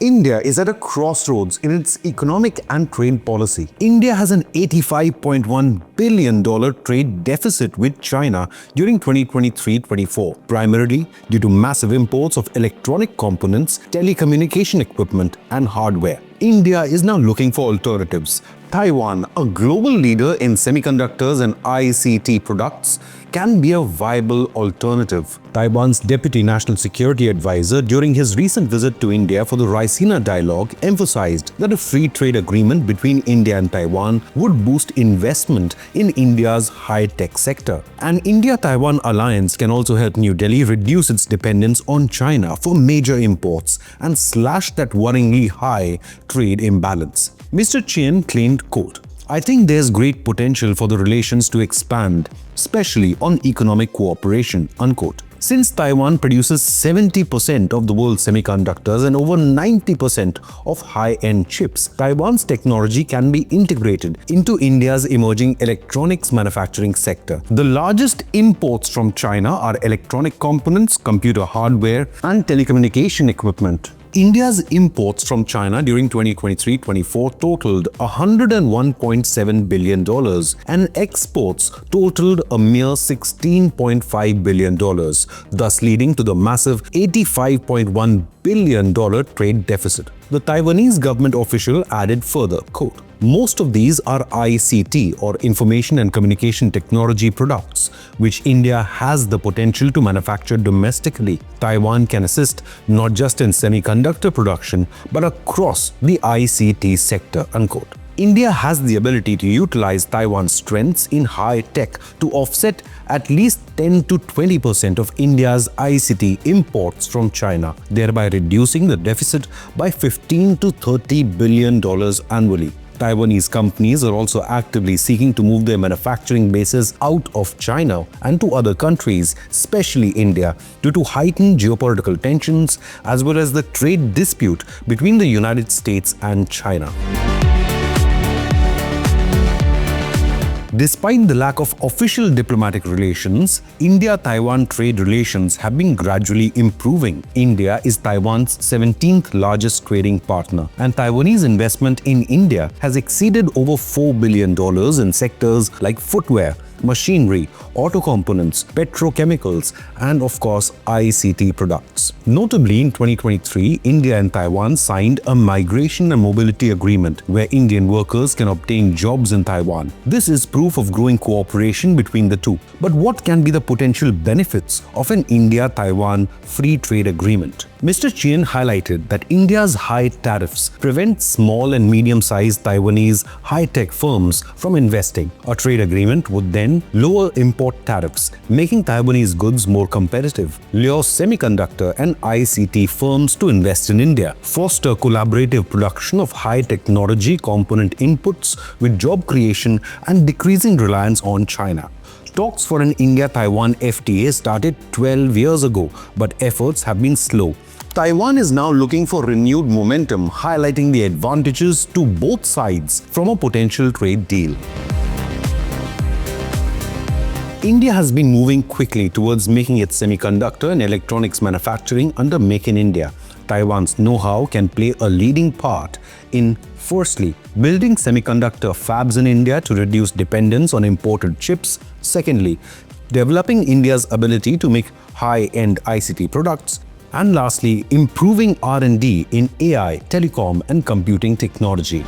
India is at a crossroads in its economic and trade policy. India has an $85.1 billion trade deficit with China during 2023-24, primarily due to massive imports of electronic components, telecommunication equipment, and hardware. India is now looking for alternatives. Taiwan, a global leader in semiconductors and ICT products, can be a viable alternative. Taiwan's Deputy National Security Advisor during his recent visit to India for the Raisina Dialogue emphasized that a free trade agreement between India and Taiwan would boost investment in India's high-tech sector. An India-Taiwan alliance can also help New Delhi reduce its dependence on China for major imports and slash that worryingly high trade imbalance. Mr. Chien claimed, quote, "I think there's great potential for the relations to expand, especially on economic cooperation," unquote. Since Taiwan produces 70% of the world's semiconductors and over 90% of high-end chips, Taiwan's technology can be integrated into India's emerging electronics manufacturing sector. The largest imports from China are electronic components, computer hardware, and telecommunication equipment. India's imports from China during 2023-24 totaled $101.7 billion and exports totaled a mere $16.5 billion, thus leading to the massive $85.1 billion trade deficit. The Taiwanese government official added further, quote, "Most of these are ICT or information and communication technology products, which India has the potential to manufacture domestically. Taiwan can assist not just in semiconductor production, but across the ICT sector," unquote. India has the ability to utilize Taiwan's strengths in high tech to offset at least 10 to 20% of India's ICT imports from China, thereby reducing the deficit by $15 to $30 billion annually. Taiwanese companies are also actively seeking to move their manufacturing bases out of China and to other countries, especially India, due to heightened geopolitical tensions as well as the trade dispute between the United States and China. Despite the lack of official diplomatic relations, India-Taiwan trade relations have been gradually improving. India is Taiwan's 17th largest trading partner, and Taiwanese investment in India has exceeded over $4 billion in sectors like footwear, machinery, auto components, petrochemicals, and of course ICT products. Notably, in 2023, India and Taiwan signed a migration and mobility agreement where Indian workers can obtain jobs in Taiwan. This is proof of growing cooperation between the two. But what can be the potential benefits of an India-Taiwan free trade agreement? Mr. Chien highlighted that India's high tariffs prevent small and medium-sized Taiwanese high-tech firms from investing. A trade agreement would then lower import tariffs, making Taiwanese goods more competitive, lure semiconductor and ICT firms to invest in India, foster collaborative production of high technology component inputs with job creation and decreasing reliance on China. Talks for an India-Taiwan FTA started 12 years ago, but efforts have been slow. Taiwan is now looking for renewed momentum, highlighting the advantages to both sides from a potential trade deal. India has been moving quickly towards making its semiconductor and electronics manufacturing under Make in India. Taiwan's know-how can play a leading part in, firstly, building semiconductor fabs in India to reduce dependence on imported chips. Secondly, developing India's ability to make high-end ICT products. And lastly, improving R&D in AI, telecom, and computing technology.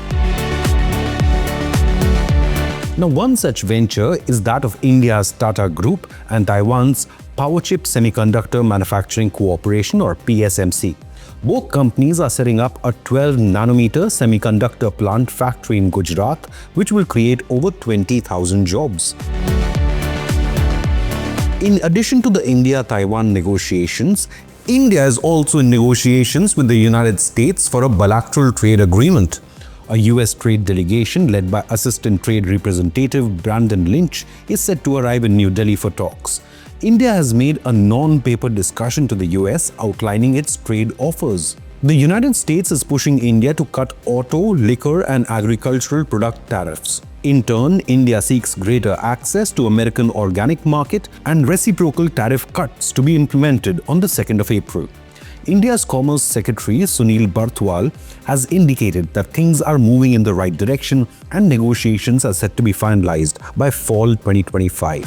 Now, one such venture is that of India's Tata Group and Taiwan's Powerchip Semiconductor Manufacturing Cooperation or PSMC. Both companies are setting up a 12-nanometer semiconductor plant factory in Gujarat, which will create over 20,000 jobs. In addition to the India-Taiwan negotiations, India is also in negotiations with the United States for a bilateral trade agreement. A US trade delegation led by Assistant Trade Representative Brandon Lynch is set to arrive in New Delhi for talks. India has made a non-paper discussion to the US outlining its trade offers. The United States is pushing India to cut auto, liquor, and agricultural product tariffs. In turn, India seeks greater access to American organic market and reciprocal tariff cuts to be implemented on the 2nd of April. India's Commerce Secretary Sunil Barthwal has indicated that things are moving in the right direction and negotiations are set to be finalized by fall 2025.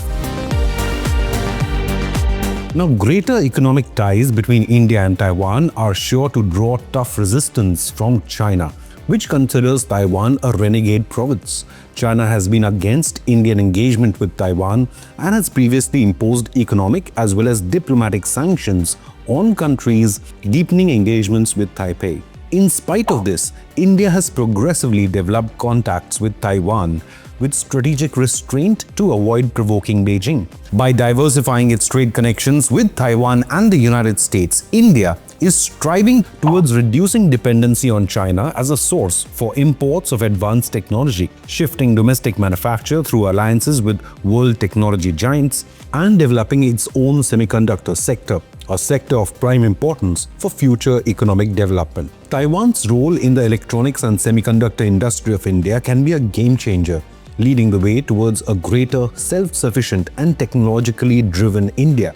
Now, greater economic ties between India and Taiwan are sure to draw tough resistance from China, which considers Taiwan a renegade province. China has been against Indian engagement with Taiwan and has previously imposed economic as well as diplomatic sanctions on countries deepening engagements with Taipei. In spite of this, India has progressively developed contacts with Taiwan with strategic restraint to avoid provoking Beijing. By diversifying its trade connections with Taiwan and the United States, India is striving towards reducing dependency on China as a source for imports of advanced technology, shifting domestic manufacture through alliances with world technology giants, and developing its own semiconductor sector, a sector of prime importance for future economic development. Taiwan's role in the electronics and semiconductor industry of India can be a game changer, leading the way towards a greater self-sufficient and technologically driven India.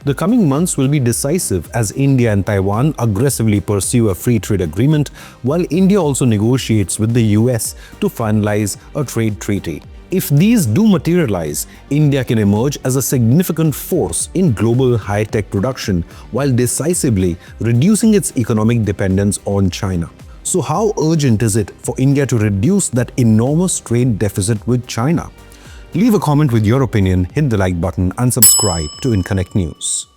The coming months will be decisive as India and Taiwan aggressively pursue a free trade agreement, while India also negotiates with the US to finalize a trade treaty. If these do materialize, India can emerge as a significant force in global high-tech production while decisively reducing its economic dependence on China. So how urgent is it for India to reduce that enormous trade deficit with China? Leave a comment with your opinion, hit the like button and subscribe to Inconnect News.